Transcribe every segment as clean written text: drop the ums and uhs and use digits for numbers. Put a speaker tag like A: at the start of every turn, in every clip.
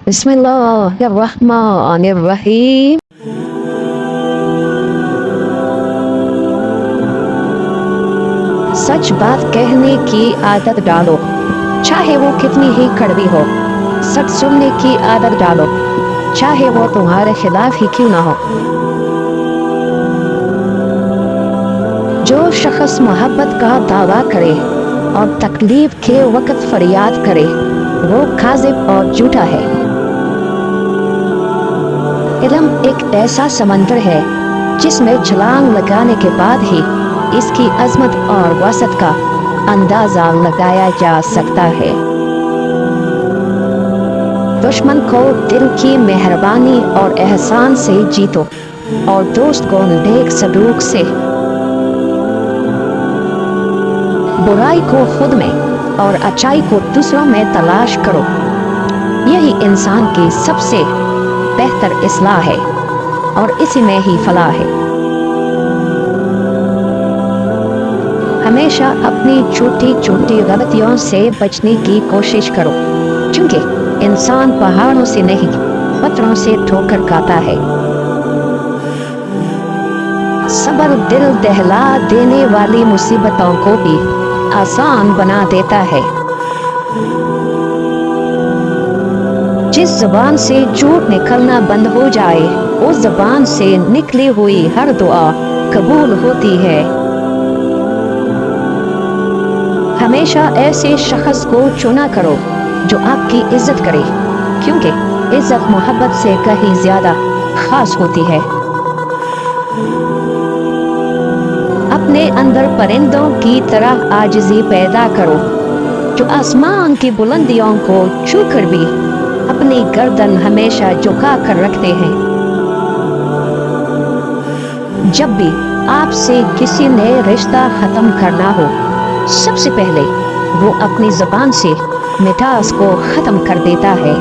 A: बिस्मिल्लाहिर्रहमानिर्रहीम। सच बात कहने की आदत डालो, चाहे वो कितनी ही कड़वी हो। सच सुनने की आदत डालो, चाहे वो तुम्हारे खिलाफ ही क्यों ना हो। जो शख्स मोहब्बत का दावा करे और तकलीफ के वक्त फरियाद करे, वो काज़िब और झूठा है। इल्म एक ऐसा समंदर है जिसमें छलांग लगाने के बाद ही इसकी अजमत और वसत का अंदाजा लगाया जा सकता है। दुश्मन को दिल की मेहरबानी और एहसान से जीतो और दोस्त को नेक सलूक से। बुराई को खुद में और अच्छाई को दूसरों में तलाश करो, यही इंसान की सबसे बेहतर इस्लाह है और इसी में ही फलाह है। हमेशा अपनी छोटी छोटी गलतियों से बचने की कोशिश करो, क्योंकि इंसान पहाड़ों से नहीं पत्थरों से ठोकर खाता है। सब्र दिल दहला देने वाली मुसीबतों को भी आसान बना देता है। जिस ज़बान से झूठ निकलना बंद हो जाए, उस ज़बान से निकली हुई हर दुआ कबूल होती है। हमेशा ऐसे शख्स को चुना करो जो आपकी इज्जत करे, क्योंकि इज्जत मोहब्बत से कहीं ज्यादा खास होती है। अपने अंदर परिंदों की तरह आजिज़ी पैदा करो, जो आसमान की बुलंदियों को छूकर भी अपनी गर्दन हमेशा झुका कर रखते हैं। जब भी आपसे किसी ने रिश्ता खत्म करना हो, सबसे पहले वो अपनी ज़बान से मिठास को खत्म कर देता है।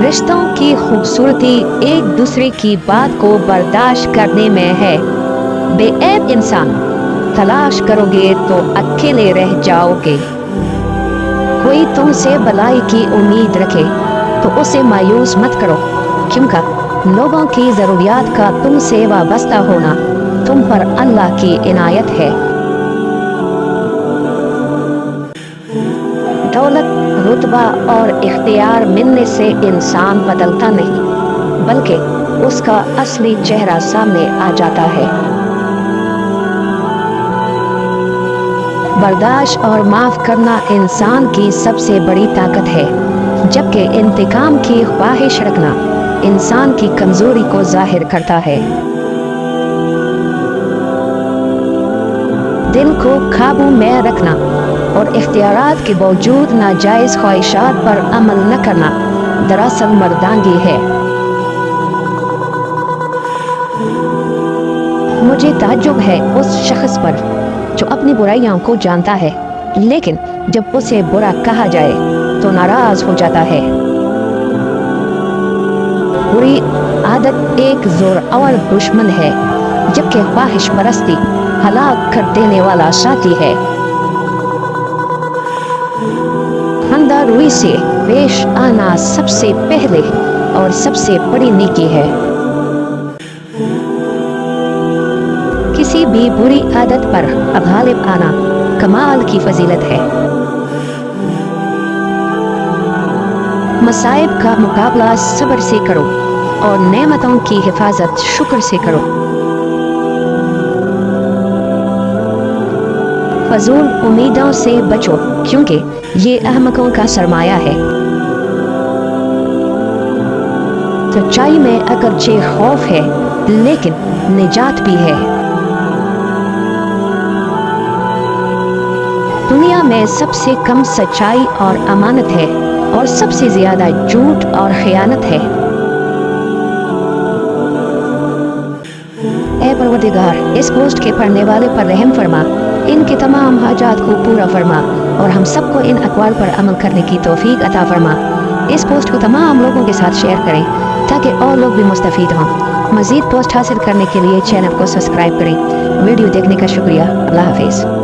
A: रिश्तों की खूबसूरती एक दूसरे की बात को बर्दाश्त करने में है। बेऐब इंसान तलाश करोगे तो अकेले रह जाओगे। कोई तुमसे भलाई की उम्मीद रखे तो उसे मायूस मत करो, क्योंकि लोगों की ज़रूरियात का तुमसे वाबस्ता होना तुम पर अल्लाह की इनायत है। दौलत, रुतबा और इख्तियार मिलने से इंसान बदलता नहीं, बल्कि उसका असली चेहरा सामने आ जाता है। बर्दाश्त और माफ़ करना इंसान की सबसे बड़ी ताकत है, जबकि इंतकाम की ख्वाहिश रखना इंसान की कमज़ोरी को जाहिर करता है। दिल को काबू में रखना और इख्तियारात के बावजूद नाजायज़ ख्वाहिशात पर अमल न करना दरअसल मर्दानगी है। मुझे ताज्जुब है उस शख्स पर जो अपनी बुराइयों को जानता है, लेकिन जब उसे बुरा कहा जाए तो नाराज हो जाता है। बुरी आदत एक ज़ोरावर दुश्मन है, जबकि ख्वाहिश परस्ती हलाक कर देने वाला साथी है। खंदा रुई से पेश आना सबसे पहले और सबसे बड़ी नेकी है। किसी भी बुरी आदत पर गालिब आना कमाल की फजीलत है। मसाइब का मुकाबला सब्र से करो और नेमतों की हिफाजत शुक्र से करो। फजूल उम्मीदों से बचो, क्योंकि ये अहमकों का सरमाया है। सच्चाई में अगरचे खौफ है, लेकिन निजात भी है। दुनिया में सबसे कम सच्चाई और अमानत है और सबसे ज्यादा झूठ और खयानत है। ऐ परवरदिगार, इस पोस्ट के पढ़ने वाले पर रहम फरमा, इनके तमाम हाजात को पूरा फरमा और हम सबको इन अक़वाल पर अमल करने की तौफीक अता फरमा। इस पोस्ट को तमाम लोगों के साथ शेयर करें ताकि और लोग भी मुस्तफ़ीद हों। मज़ीद पोस्ट हासिल करने के लिए चैनल को सब्सक्राइब करें। वीडियो देखने का शुक्रिया। अल्लाह हाफिज़।